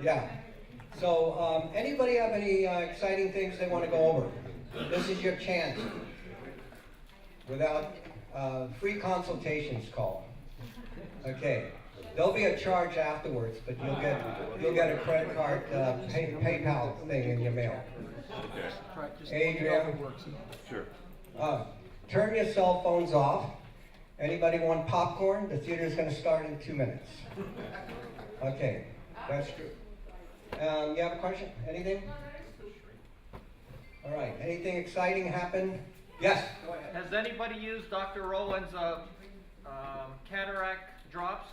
Yeah. So, anybody have any exciting things they want to go over? This is your chance. Without free consultations call. Okay. There'll be a charge afterwards, but you'll get a credit card PayPal thing in your mail. Adrian. Sure. Turn your cell phones off. Anybody want popcorn? The theater's going to start in 2 minutes. Okay, that's true. You have a question? Anything? All right. Anything exciting happened? Yes. Go ahead. Has anybody used Dr. Rowland's cataract drops?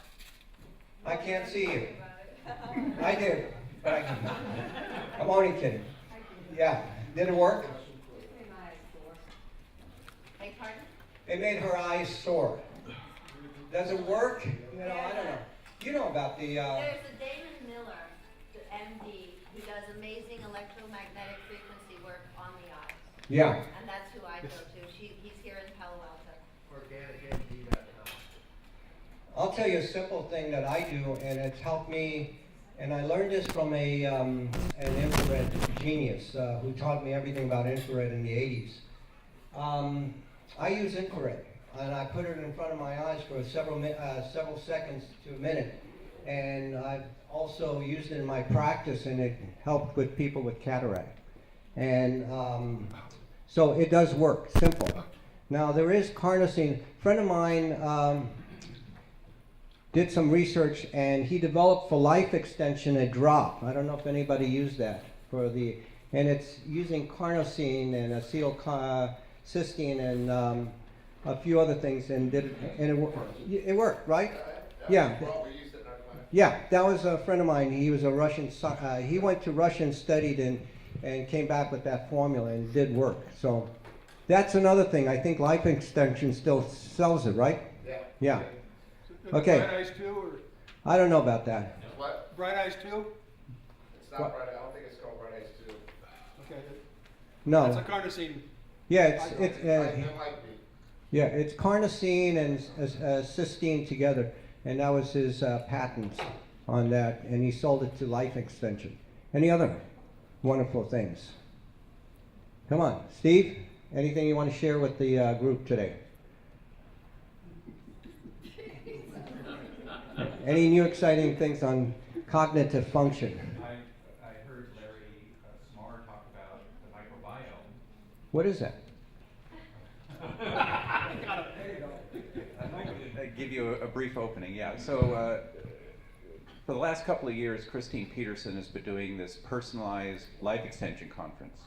I can't see you. I did, but I can't. I'm only kidding. Yeah. Did it work? It made her eyes sore. Does it work? You know, I don't know. You know about the... There's a Damon Miller, the MD, who does amazing electromagnetic frequency work on the eyes. Yeah. And that's who I go to. He's here in Palo Alto. OrganicMD.com. I'll tell you a simple thing that I do, and it's helped me, and I learned this from an infrared genius who taught me everything about infrared in the 80s. I use infrared, and I put it in front of my eyes for several seconds to a minute, and I've also used it in my practice, and it helped with people with cataract. And so it does work, simple. Now there is carnosine. A friend of mine did some research, and he developed for life extension a drop. I don't know if anybody used that for and it's using carnosine and acetylcysteine and a few other things, and it worked, right? Yeah. Yeah, that was a friend of mine. He was a Russian. He went to Russia and studied and came back with that formula, and it did work. So that's another thing. I think life extension still sells it, right? Yeah. Yeah. Okay. Bright Eyes 2 or I don't know about that. What? Bright Eyes 2? It's not Bright. I don't think it's called Bright Eyes 2. Okay. No. That's a carnosine. Yeah, It might be. yeah, it's carnosine and cysteine together, and that was his patent on that, and he sold it to life extension. Any other wonderful things? Come on, Steve. Anything you want to share with the group today? Any new exciting things on cognitive function? I heard Larry Smarr talk about the microbiome. What is that? I'll give you a brief opening, yeah. So for the last couple of years, Christine Peterson has been doing this personalized life extension conference.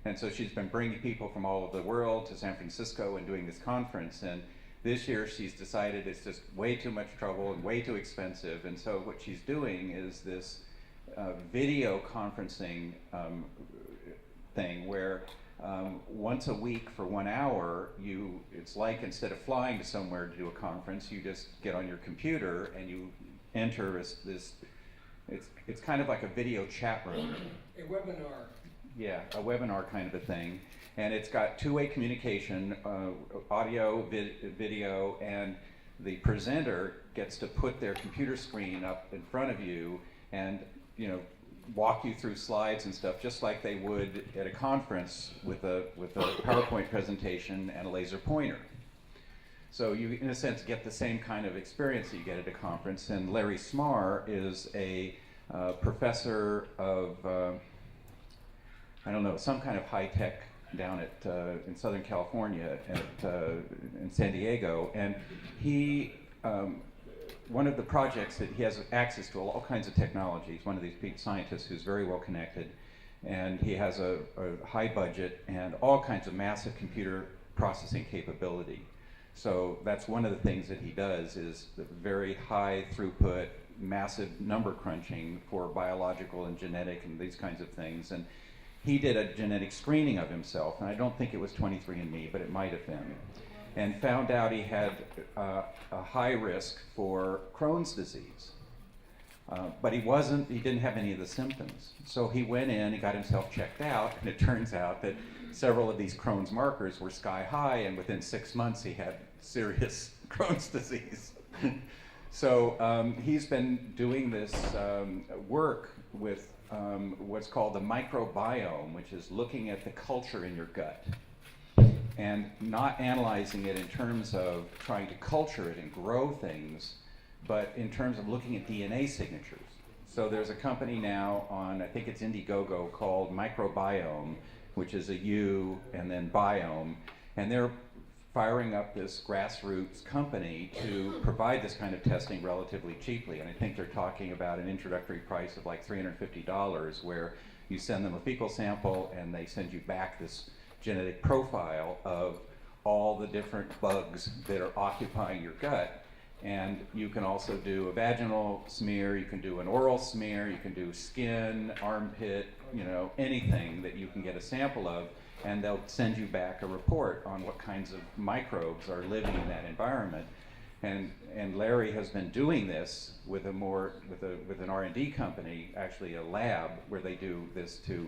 And so she's been bringing people from all over the world to San Francisco and doing this conference. And this year she's decided it's just way too much trouble and way too expensive. And so what she's doing is this video conferencing thing where once a week for 1 hour, it's like instead of flying to somewhere to do a conference, you just get on your computer and you enter this, it's kind of like a video chat room. A webinar. Yeah, a webinar kind of a thing. And it's got two-way communication, audio, video, and the presenter gets to put their computer screen up in front of you and, you know, walk you through slides and stuff just like they would at a conference with a PowerPoint presentation and a laser pointer. So you, in a sense, get the same kind of experience that you get at a conference. And Larry Smarr is a professor of, I don't know, some kind of high tech down at in Southern California in San Diego, and he one of the projects that he has access to all kinds of technology. He's one of these big scientists who's very well connected, and he has a high budget and all kinds of massive computer processing capability. So that's one of the things that he does is the very high throughput, massive number crunching for biological and genetic and these kinds of things. And he did a genetic screening of himself, and I don't think it was 23andMe, but it might have been, and found out he had a high risk for Crohn's disease. But he didn't have any of the symptoms. So he went in, he got himself checked out, and it turns out that several of these Crohn's markers were sky high, and within 6 months he had serious Crohn's disease. So he's been doing this work with what's called the microbiome, which is looking at the culture in your gut and not analyzing it in terms of trying to culture it and grow things, but in terms of looking at DNA signatures. So there's a company now on, I think it's Indiegogo, called Microbiome, which is a U and then biome, and they're firing up this grassroots company to provide this kind of testing relatively cheaply. And I think they're talking about an introductory price of like $350, where you send them a fecal sample and they send you back this genetic profile of all the different bugs that are occupying your gut. And you can also do a vaginal smear, you can do an oral smear, you can do skin, armpit, you know, anything that you can get a sample of, and they'll send you back a report on what kinds of microbes are living in that environment. And Larry has been doing this with an R&D company, actually a lab, where they do this to,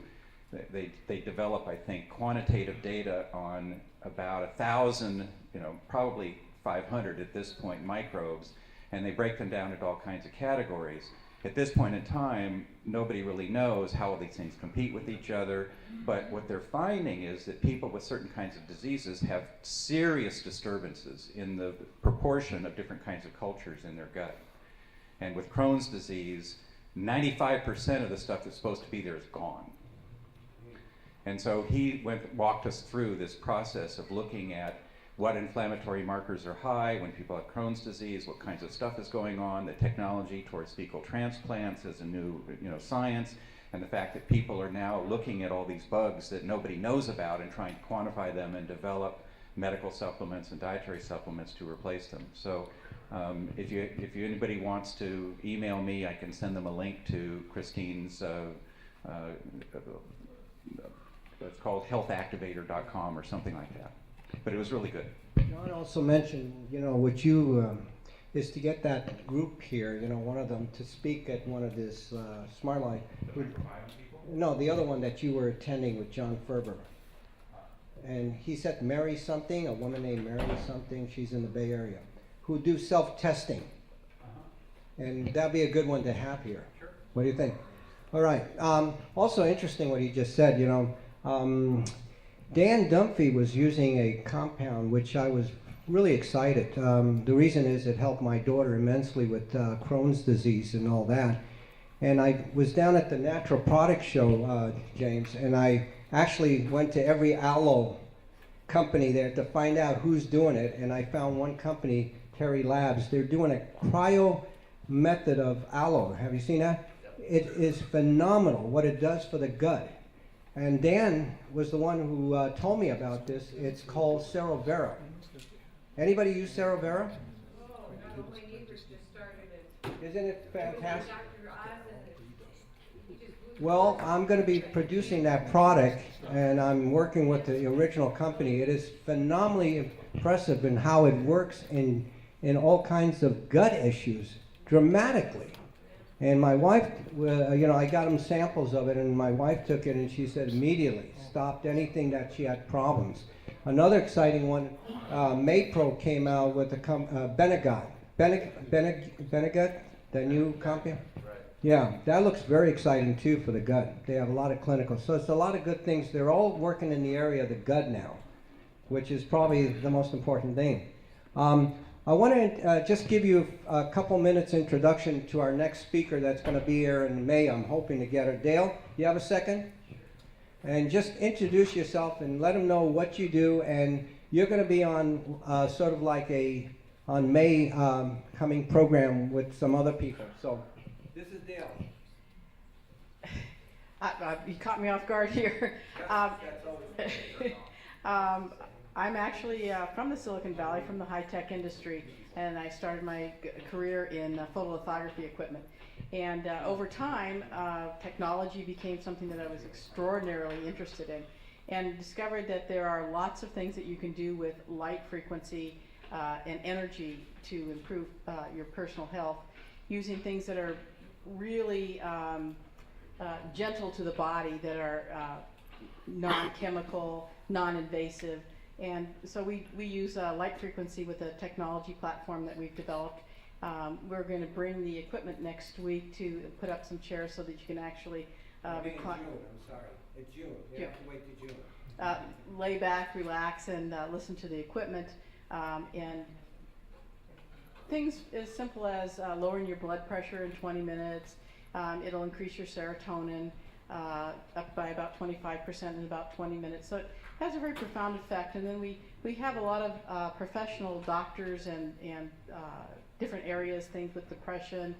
they develop, I think, quantitative data on about 1,000, you know, probably 500 at this point, microbes, and they break them down into all kinds of categories. At this point in time, nobody really knows how all these things compete with each other, but what they're finding is that people with certain kinds of diseases have serious disturbances in the proportion of different kinds of cultures in their gut. And with Crohn's disease, 95% of the stuff that's supposed to be there is gone. And so he walked us through this process of looking at what inflammatory markers are high when people have Crohn's disease, what kinds of stuff is going on, the technology towards fecal transplants as a new, you know, science, and the fact that people are now looking at all these bugs that nobody knows about and trying to quantify them and develop medical supplements and dietary supplements to replace them. So if anybody wants to email me, I can send them a link to Christine's, it's called healthactivator.com or something like that. But it was really good. John also mentioned, you know, what you, is to get that group here, you know, one of them to speak at one of this Smart Life. No, the other one that you were attending with John Ferber. And he said Mary something, a woman named Mary something, she's in the Bay Area, who do self-testing. And that'd be a good one to have here. Sure. What do you think? All right. Also interesting what he just said, you know. Dan Dunphy was using a compound which I was really excited. The reason is it helped my daughter immensely with Crohn's disease and all that. And I was down at the Natural Products Show, James, and I actually went to every aloe company there to find out who's doing it. And I found one company, Terry Labs. They're doing a cryo method of aloe. Have you seen that? It is phenomenal what it does for the gut. And Dan was the one who told me about this. It's called Cerovera. Anybody use Cerovera? Oh, no, my neighbors just started it. Isn't it fantastic? Dr. Oz and he just blew Well, I'm going to be producing that product, and I'm working with the original company. It is phenomenally impressive in how it works in all kinds of gut issues, dramatically. And my wife, you know, I got them samples of it, and my wife took it, and she said immediately stopped anything that she had problems. Another exciting one, Maypro came out with the Benegut, the new company. Right. Yeah, that looks very exciting too for the gut. They have a lot of clinical, so it's a lot of good things. They're all working in the area of the gut now, which is probably the most important thing. I want to just give you a couple minutes introduction to our next speaker that's going to be here in May. I'm hoping to get her. Dale, you have a second? And just introduce yourself and let them know what you do. And you're going to be on sort of like on May coming program with some other people. So this is Dale. You caught me off guard here. I'm actually from the Silicon Valley, from the high-tech industry, and I started my career in photolithography equipment. And over time, technology became something that I was extraordinarily interested in, and discovered that there are lots of things that you can do with light frequency and energy to improve your personal health, using things that are really gentle to the body, that are non-chemical, non-invasive. And so we use light frequency with a technology platform that we've developed We're going to bring the equipment next week to put up some chairs so that you can actually recline. I'm sorry. It's June. You June. have to wait till June. Lay back, relax, and listen to the equipment. And things as simple as lowering your blood pressure in 20 minutes. It'll increase your serotonin up by about 25% in about 20 minutes. So it has a very profound effect. And then we have a lot of professional doctors and different areas, things with depression,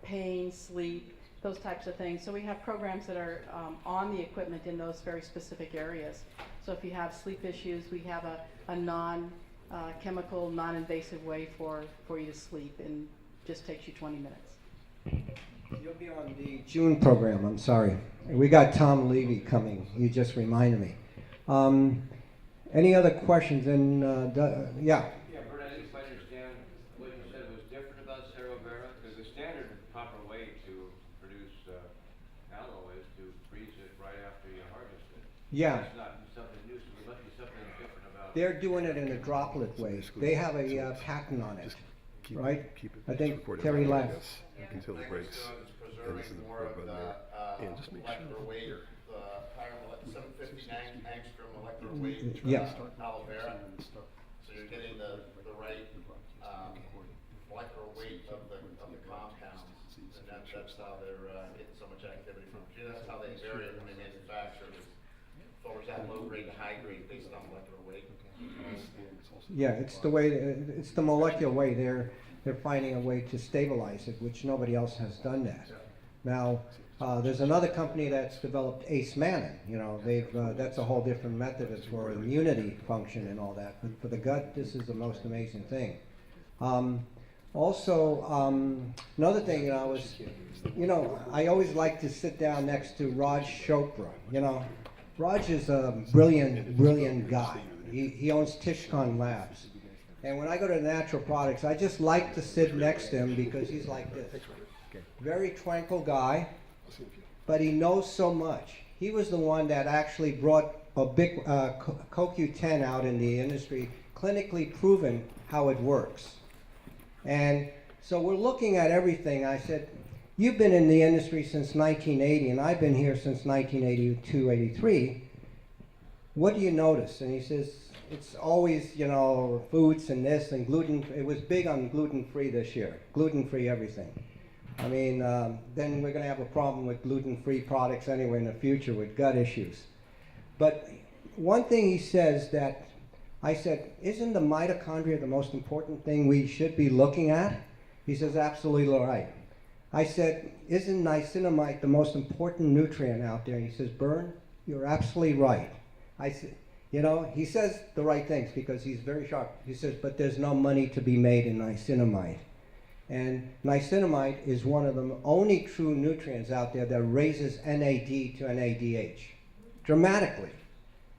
pain, sleep, those types of things. So we have programs that are on the equipment in those very specific areas. So if you have sleep issues, we have a non-chemical, non-invasive way for you to sleep, and just takes you 20 minutes. You'll be on the June program, I'm sorry. We got Tom Levy coming. You just reminded me. Any other questions? And yeah. Yeah, Bert, I didn't quite understand what you said was different about Cerovera, because the standard proper way to produce aloe is to freeze it right after you harvest it. Yeah. That's not something new, so there must be something different about it. They're doing it in a droplet way. They have a patent on it, right? I think Terry left. Until the breaks. And this is the more of part the about and just make molecular sure weight, the higher 759 angstrom molecular weight Yeah. aloe vera. So you're getting the right molecular weight of the compounds, and that's how they're getting so much activity from. That's how they vary it when they manufacture it. So it's that low grade to high grade based on molecular weight. Yeah, it's the way. It's the molecular way. They're finding a way to stabilize it, which nobody else has done that. Now, there's another company that's developed Ace Mannin. You know, that's a whole different method. It's for immunity function and all that. But for the gut, this is the most amazing thing. Another thing, I always like to sit down next to Raj Chopra. You know, Raj is a brilliant guy. He owns Tishcon Labs. And when I go to Natural Products, I just like to sit next to him because he's like this. Very tranquil guy, but he knows so much. He was the one that actually brought a big CoQ10 out in the industry, clinically proven how it works. And so we're looking at everything. I said, you've been in the industry since 1980, and I've been here since 1982, 83. What do you notice? And he says, it's always, foods and this and gluten. It was big on gluten-free this year. Gluten-free everything. I mean, then we're going to have a problem with gluten-free products anyway in the future with gut issues. But one thing he says that I said, isn't the mitochondria the most important thing we should be looking at? He says, absolutely right. I said, isn't niacinamide the most important nutrient out there? He says, Bern, you're absolutely right. I said, he says the right things because he's very sharp. He says, but there's no money to be made in niacinamide. And niacinamide is one of the only true nutrients out there that raises NAD to NADH dramatically.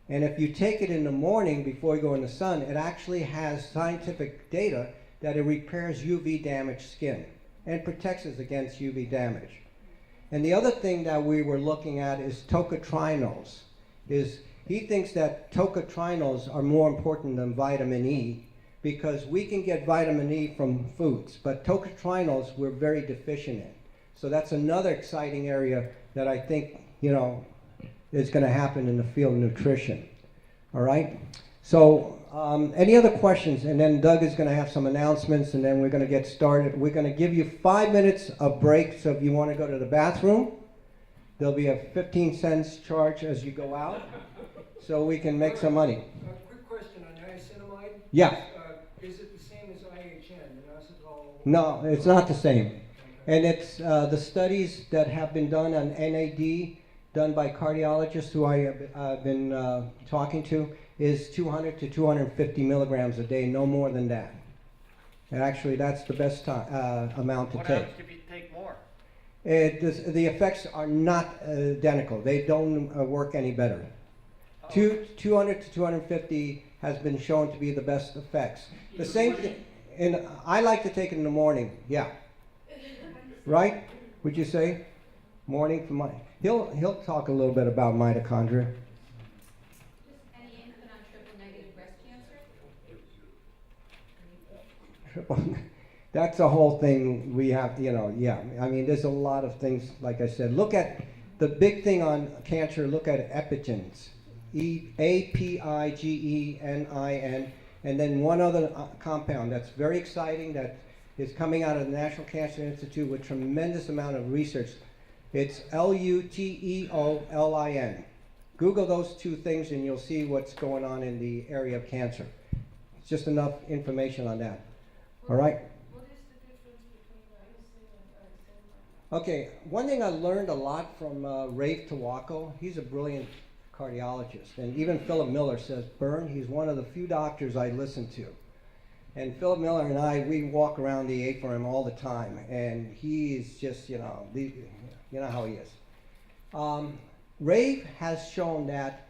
And if you take it in the morning before you go in the sun, it actually has scientific data that it repairs UV damaged skin and protects us against UV damage. And the other thing that we were looking at is tocotrienols. He thinks that tocotrienols are more important than vitamin E because we can get vitamin E from foods, but tocotrienols we're very deficient in. So that's another exciting area that I think, is going to happen in the field of nutrition. All right? So any other questions? And then Doug is going to have some announcements, and then we're going to get started. We're going to give you 5 minutes of break, so if you want to go to the bathroom, there'll be a 15 cents charge as you go out, so we can make some money. Quick question on niacinamide. Yeah. Is it the same as IHN, inositol? No, it's not the same. And it's the studies that have been done on NAD, done by cardiologists who I have been talking to, is 200 to 250 milligrams a day, no more than that. And actually, that's the best amount to What take. happens if you take more? The effects are not identical. They don't work any better. 200 to 250 has been shown to be the best effects. The same thing, and I like to take it in the morning. Yeah. Right? Would you say? Morning for my. He'll talk a little bit about mitochondria. Just any input on triple negative breast cancer? That's a whole thing we have, you know, yeah. I mean, there's a lot of things, like I said. Look at the big thing on cancer, look at epigens. APIGENIN, and then one other compound that's very exciting that is coming out of the National Cancer Institute with tremendous amount of research. It's LUTEOLIN. Google those two things and you'll see what's going on in the area of cancer. It's just enough information on that. All right? What is the difference between niacin and niacinamide? Okay, one thing I learned a lot from Rafe Tawako, he's a brilliant cardiologist, and even Philip Miller says, Bern, he's one of the few doctors I listen to. And Philip Miller and I, we walk around the A4M all the time, and he's just, you know, you know how he is. Rafe has shown that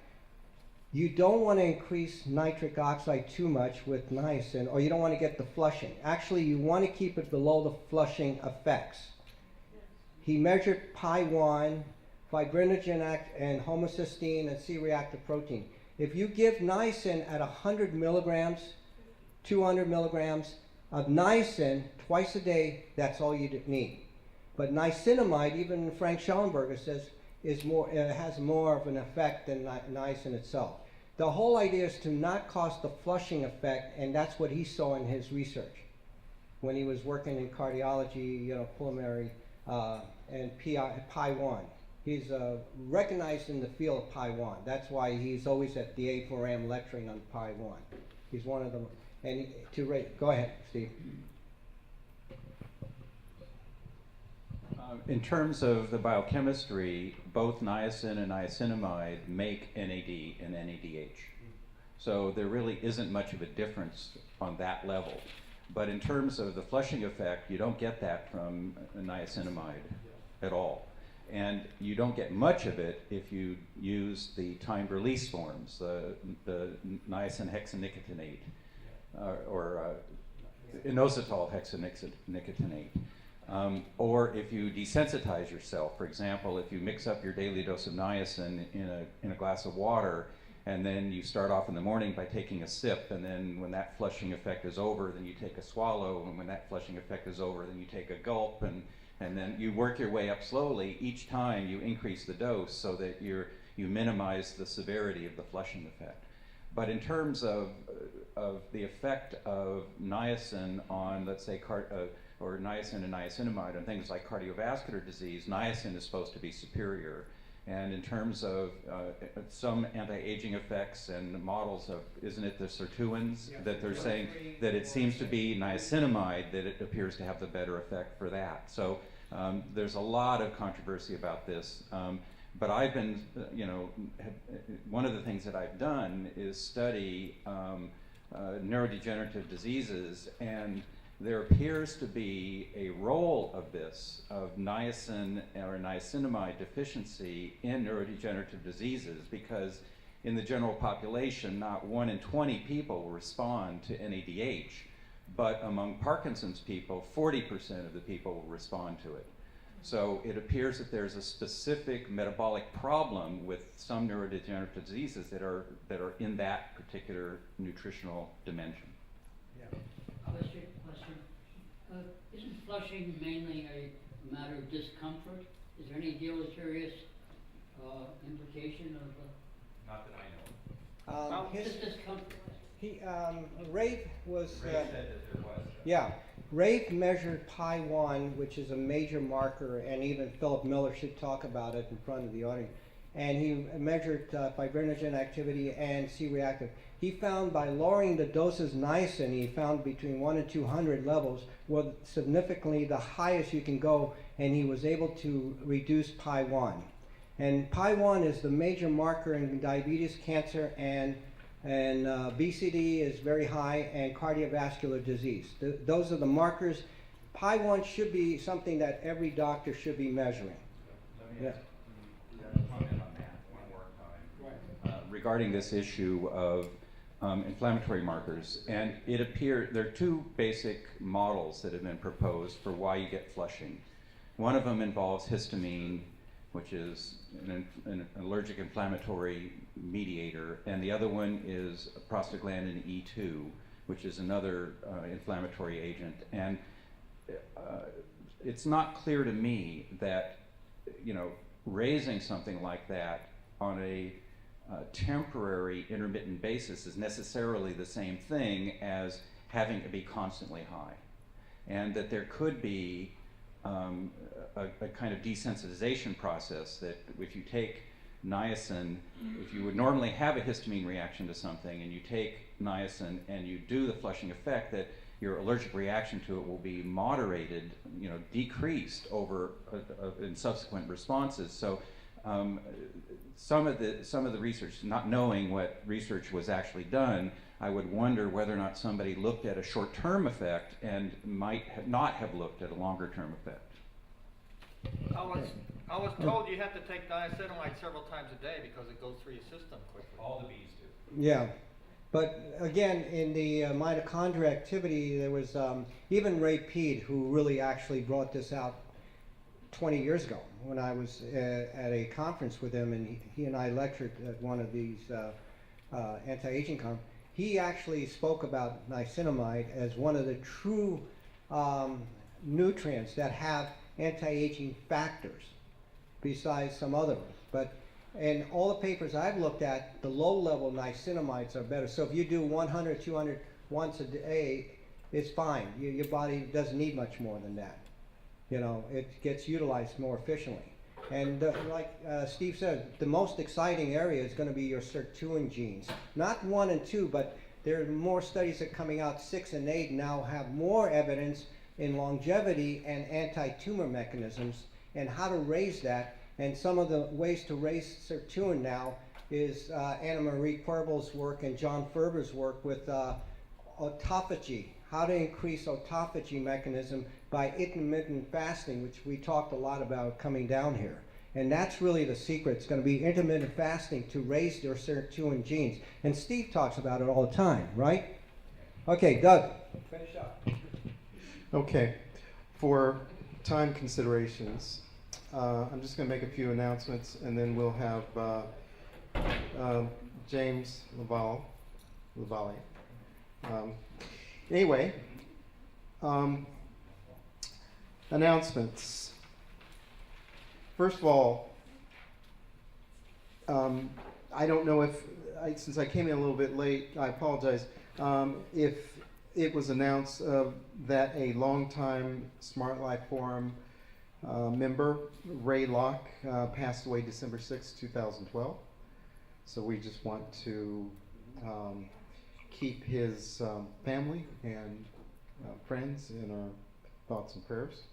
you don't want to increase nitric oxide too much with niacin, or you don't want to get the flushing. Actually, you want to keep it below the flushing effects. He measured Pi1, fibrinogen and homocysteine and C-reactive protein. If you give niacin at 100 milligrams, 200 milligrams of niacin twice a day, that's all you need. But niacinamide, even Frank Schellenberger says, has more of an effect than niacin itself. The whole idea is to not cause the flushing effect, and that's what he saw in his research when he was working in cardiology, you know, pulmonary, and Pi1. He's recognized in the field of Pi1. That's why he's always at the A4M lecturing on Pi1. He's one of them. And go ahead, Steve. In terms of the biochemistry, both niacin and niacinamide make NAD and NADH. So there really isn't much of a difference on that level. But in terms of the flushing effect, you don't get that from niacinamide at all. And you don't get much of it if you use the timed release forms, the niacin hexanicotinate, or inositol hexanicotinate. Or if you desensitize yourself, for example, if you mix up your daily dose of niacin in a glass of water, and then you start off in the morning by taking a sip, and then when that flushing effect is over, then you take a swallow, and when that flushing effect is over, then you take a gulp, and then you work your way up slowly. Each time you increase the dose so that you minimize the severity of the flushing effect. But in terms of the effect of niacin on, let's say, or niacin and niacinamide on things like cardiovascular disease, niacin is supposed to be superior. And in terms of some anti-aging effects and models of, isn't it the sirtuins, that they're saying that it seems to be niacinamide that it appears to have the better effect for that. So there's a lot of controversy about this. But I've been, one of the things that I've done is study neurodegenerative diseases, and there appears to be a role of this, of niacin or niacinamide deficiency in neurodegenerative diseases, because in the general population, not 1 in 20 people will respond to NADH, but among Parkinson's people, 40% of the people will respond to it. So it appears that there's a specific metabolic problem with some neurodegenerative diseases that are in that particular nutritional dimension. Question. Isn't flushing mainly a matter of discomfort? Is there any deleterious implication of? Not that I know of. Just discomfort. Rafe was. Ray said that there was. Yeah, Rafe measured Pi1, which is a major marker, and even Philip Miller should talk about it in front of the audience. And he measured fibrinogen activity and C-reactive. He found by lowering the doses niacin, he found between 1 and 200 levels was significantly the highest you can go, and he was able to reduce Pi1. And Pi1 is the major marker in diabetes, cancer, and BCD is very high, and cardiovascular disease. Those are the markers. Pi1 should be something that every doctor should be measuring. Let me comment on that one more time. Regarding this issue of inflammatory markers, and it appears there are two basic models that have been proposed for why you get flushing. One of them involves histamine, which is an allergic inflammatory mediator, and the other one is prostaglandin E2, which is another inflammatory agent. And it's not clear to me that, raising something like that on a temporary intermittent basis is necessarily the same thing as having to be constantly high. And that there could be a kind of desensitization process that if you take niacin, if you would normally have a histamine reaction to something and you take niacin and you do the flushing effect, that your allergic reaction to it will be moderated, decreased over in subsequent responses. So some of the research, not knowing what research was actually done, I would wonder whether or not somebody looked at a short-term effect and might not have looked at a longer-term effect. I was told you have to take niacinamide several times a day because it goes through your system quickly. All the bees do. Yeah, but again, in the mitochondria activity, there was even Ray Peed, who really actually brought this out 20 years ago when I was at a conference with him, and he and I lectured at one of these anti-aging conferences. He actually spoke about niacinamide as one of the true nutrients that have anti-aging factors, besides some other ones. But in all the papers I've looked at, the low-level niacinamides are better. So if you do 100, 200 once a day, it's fine. Your body doesn't need much more than that. It gets utilized more efficiently. And like Steve said, the most exciting area is going to be your sirtuin genes. Not 1 and 2, but there are more studies that are coming out. 6 and 8 now have more evidence in longevity and anti-tumor mechanisms and how to raise that. And some of the ways to raise sirtuin now is Anna Marie Querbel's work and John Ferber's work with autophagy, how to increase autophagy mechanism by intermittent fasting, which we talked a lot about coming down here. And that's really the secret. It's going to be intermittent fasting to raise your sirtuin genes. And Steve talks about it all the time, right? Okay, Doug, finish up. Okay, for time considerations, I'm just going to make a few announcements, and then we'll have James Lavalle. Anyway, announcements. First of all, I don't know if, since I came in a little bit late, I apologize, if it was announced that a longtime Smart Life Forum member, Ray Locke, passed away December 6, 2012. So we just want to keep his family and friends in our thoughts and prayers.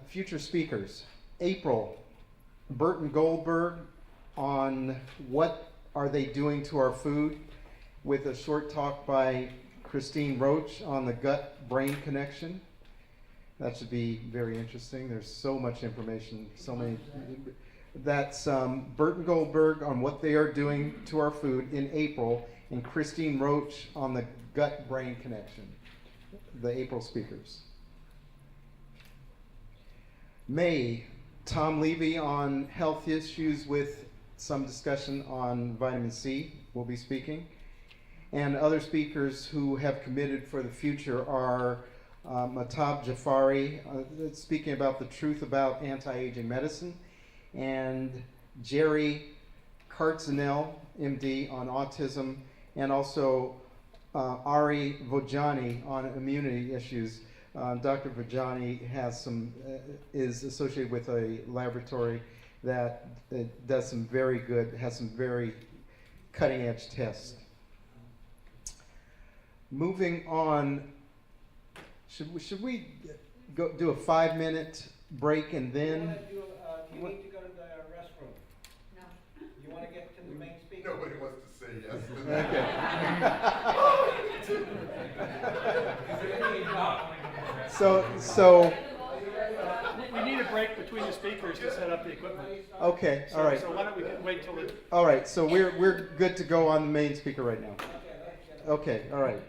Future speakers. April, Burton Goldberg on what are they doing to our food, with a short talk by Christine Roach on the gut-brain connection. That should be very interesting. There's so much information, so many. That's Burton Goldberg on what they are doing to our food in April, and Christine Roach on the gut-brain connection, the April speakers. May, Tom Levy on health issues with some discussion on vitamin C will be speaking. And other speakers who have committed for the future are Mahtab Jafari, speaking about the truth about anti-aging medicine, and Jerry Kartzenel, MD, on autism, and also Ari Vojani on immunity issues. Dr. Vojani has is associated with a laboratory that does some very good, has some very cutting edge tests. Moving on, should we go do a 5-minute break and then? Do you need to go to the restroom? No. You want to get to the main speaker? Nobody wants to say yes. Okay. So. We need a break between the speakers to set up the equipment. Okay. All right. So why don't we wait till the... All right. So we're good to go on the main speaker right now. Okay. All right.